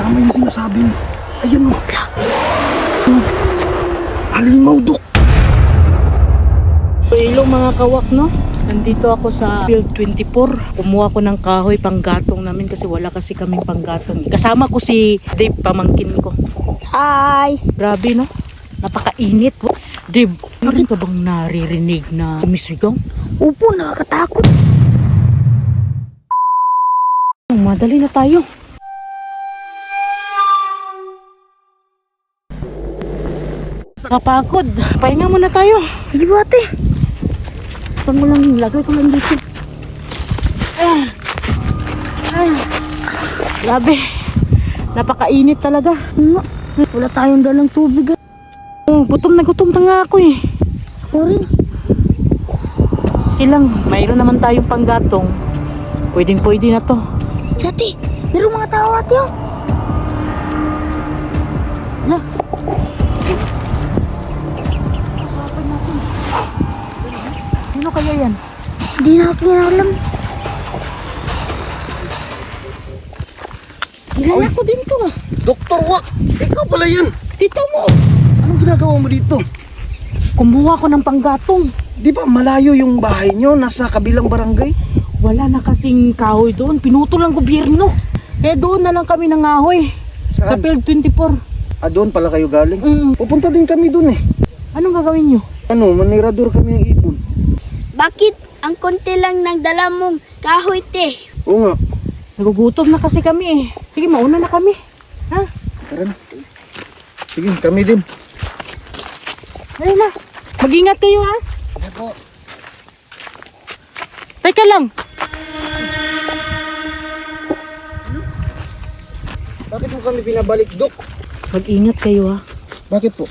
Tama yung sinasabi. Ayan mo. Halimaw, Dok. Hello mga kawak, no? Nandito ako sa Field 24. Kumuha ko ng kahoy panggatong namin kasi wala kasi kaming panggatong. Kasama ko si Dave, pamangkin ko. Hi! Grabe, no? Napakainit. Dave, meron ka bang naririnig na umisigaw? Upo, nakakatakot. Madali na tayo. Kapagod. Pahinga muna tayo. Sige ba, ate? Saan mo lang ilagay ko lang dito? Grabe. Napakainit talaga. Nga, wala tayong dalang tubig. Oh, gutom na nga ako eh. Ako rin. Ilang, mayroon naman tayong panggatong. Pwedeng pwede na to. Ate, meron mga tao, ate, oh. Na. Sino kaya yan? Hindi na ako alam. Kilala ko din to ah. Doktor Wak, ikaw pala yan. Tito mo. Anong ginagawa mo dito? Kumuha ko ng panggatong. Di ba malayo yung bahay nyo? Nasa kabilang barangay? Wala na kasing kahoy doon. Pinutol ang gobyerno. Kaya doon na lang kami nangahoy. Sa Saan? Field 24. Doon pala kayo galing? Mm. Pupunta din kami doon eh. Anong gagawin nyo? Ano, manirador kami ng ibon. Bakit ang konti lang ng dala mong kahoy, te? Oo nga. Nagugutom na kasi kami eh. Sige, mauna na kami. Ha? Tara na. Sige, kami din. Ayun na. Mag-ingat kayo ha. Ano po? Teka lang. Bakit mo kami pinabalik, Dok? Mag-ingat kayo ha. Bakit po?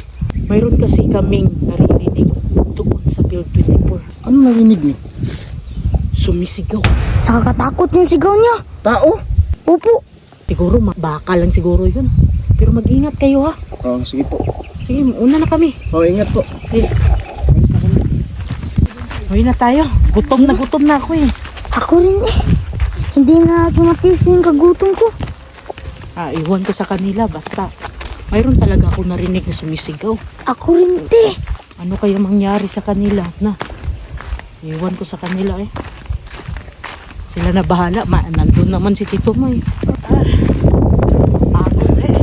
Mayroon kasi kaming naririnig doon sa Field 24. Ano narinig niyo? Sumisigaw. Nakakatakot yung sigaw niya. Tao? Upo. Siguro baka lang siguro yun. Pero mag-ingat kayo ha. Oo, sige po. Sige, una na kami. Ingat po. Eh. Uwi na tayo. Gutom na ako eh. Ako rin eh. Hindi na tumatis yung kagutom ko. Iwan ko sa kanila basta. Mayroon talaga ako narinig na sumisigaw. Ako rin, te. Ano kaya mangyari sa kanila? Na. Iwan ko sa kanila eh. Sila na bahala. Nandun naman si Tito mo eh. Pagod eh.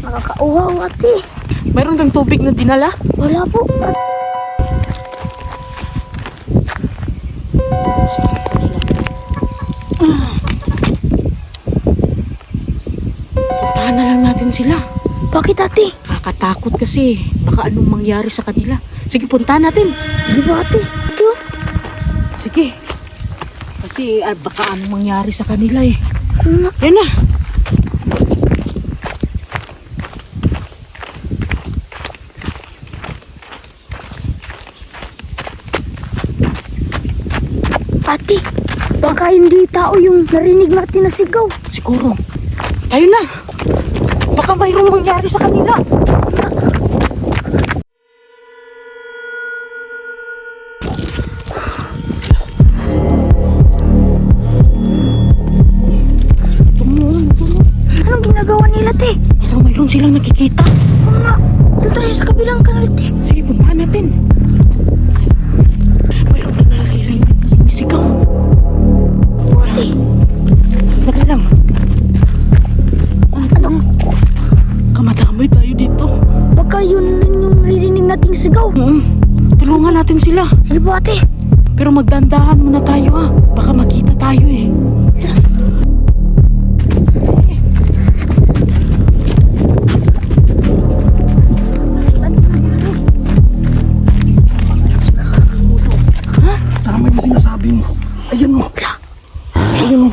Nakakauhaw, ate. Mayroon kang tubig na dinala? Wala po. Puntahan na lang natin sila. Bakit, ate? Kakatakot kasi. Baka anong mangyari sa kanila. Sige, puntahan natin. Di ba, ate? Ito. Sige. Kasi baka anong mangyari sa kanila eh. Nga. Yan na. Ate, baka hindi tao yung narinig natin na sigaw. Siguro. Tayo na. Baka mayroong mangyari sa kanila. Anong ginagawa nila, te? Mayroon silang nakikita. Oo nga. Doon tayo sa kabilang kanal, te. Sige, puntahan natin. Mayroon ka naririnig na sumisigaw. Ate, Saka lang. ano? Kamadamay tayo dito. Baka yun yung narinig nating sigaw. Tulungan natin sila. Sige po, ate. Pero magdandahan muna tayo ha. Baka makita tayo eh. Sinasabi mo, Dok. Ha? Tama yung sinasabi mo. Ayan mo. Ayan mo.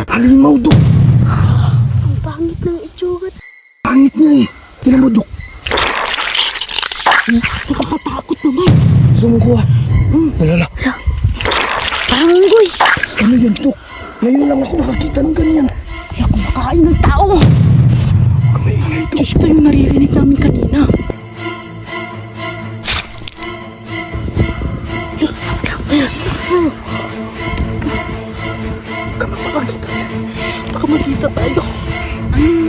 Halimaw, Dok. Ang pangit ng itsura. Pangit niya eh. Tingnan mo, Dok. Nakakatakot naman. Sumuko ah. Wala. Parang unggoy. Ano yan, Dok? Ngayon lang ako nakakita ng ganyan. Kaya kumakain ng tao. Kamaingay, Dok. Diyos, ito yung naririnig namin kanina. Baka mapakita. Baka makita tayo. Anong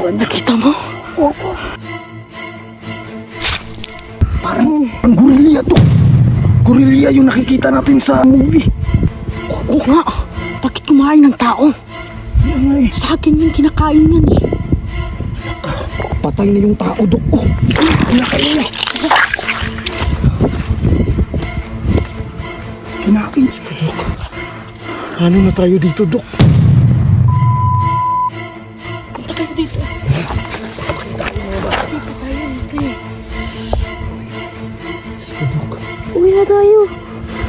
itsura niya. Nakita mo? Opo. Parang ang gorilya to. Gorilya yung nakikita natin sa movie. Oo nga. Bakit kumain ng tao? Yan nga eh. Sa akin yung kinakain yan eh. Patay na yung tao, Dok. Oh, kinakain niya. Kinain siya, Dok. Ano na tayo dito, Dok? Punta tayo dito. Punta tayo dito eh. Dok, Uwi na tayo.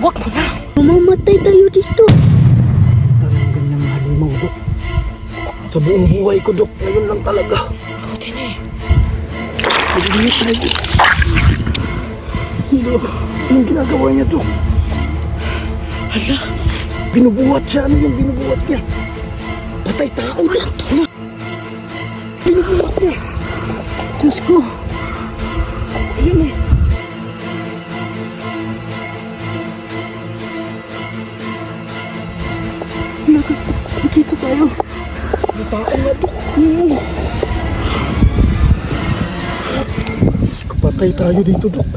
Huwag mo na. Mamamatay tayo dito. talagang ganyang halimaw, Dok. Sa buong buhay ko, Dok, ngayon lang talaga. Ako din eh. Pagiging tayo. Dok, anong ginagawa niya, Dok? Hala. Binubuhat siya. Ano yung binubuhat niya? Patay tao, Dok. Binubuhat niya. Diyos ko. Ayan eh. Nakita tayo. May tao na, Dok. Diyos ko, patay tayo dito, Dok.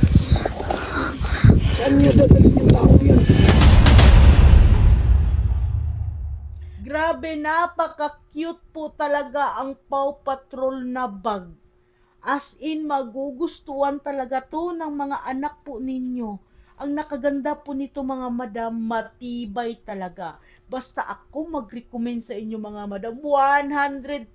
Saan niya dadalhin yung tao yan? Grabe, napaka-cute po talaga ang Paw Patrol na bag. As in, magugustuhan talaga to ng mga anak po ninyo. Ang nakaganda po nito mga madam, matibay talaga. Basta ako mag-recommend sa inyo mga madam, 100%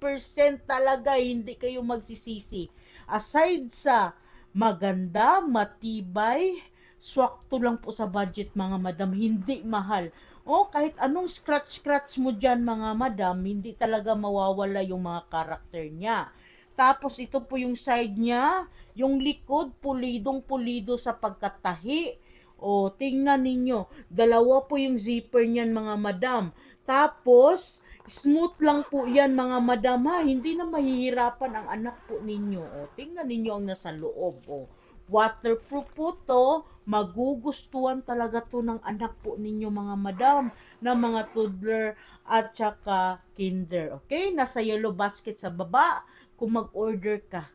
talaga, hindi kayo magsisisi. Aside sa maganda, matibay, swakto lang po sa budget mga madam, hindi mahal. O kahit anong scratch mo dyan mga madam, hindi talaga mawawala yung mga karakter niya. Tapos ito po yung side niya, yung likod pulidong-pulido sa pagkatahi. O tingnan ninyo, dalawa po yung zipper niyan mga madam. Tapos smooth lang po yan mga madam ha, hindi na mahihirapan ang anak po ninyo. O tingnan ninyo ang nasa loob. O waterproof po to, magugustuhan talaga to ng anak po ninyo mga madam, na mga toddler at saka kinder. Okay, nasa yellow basket sa baba kung mag-order ka.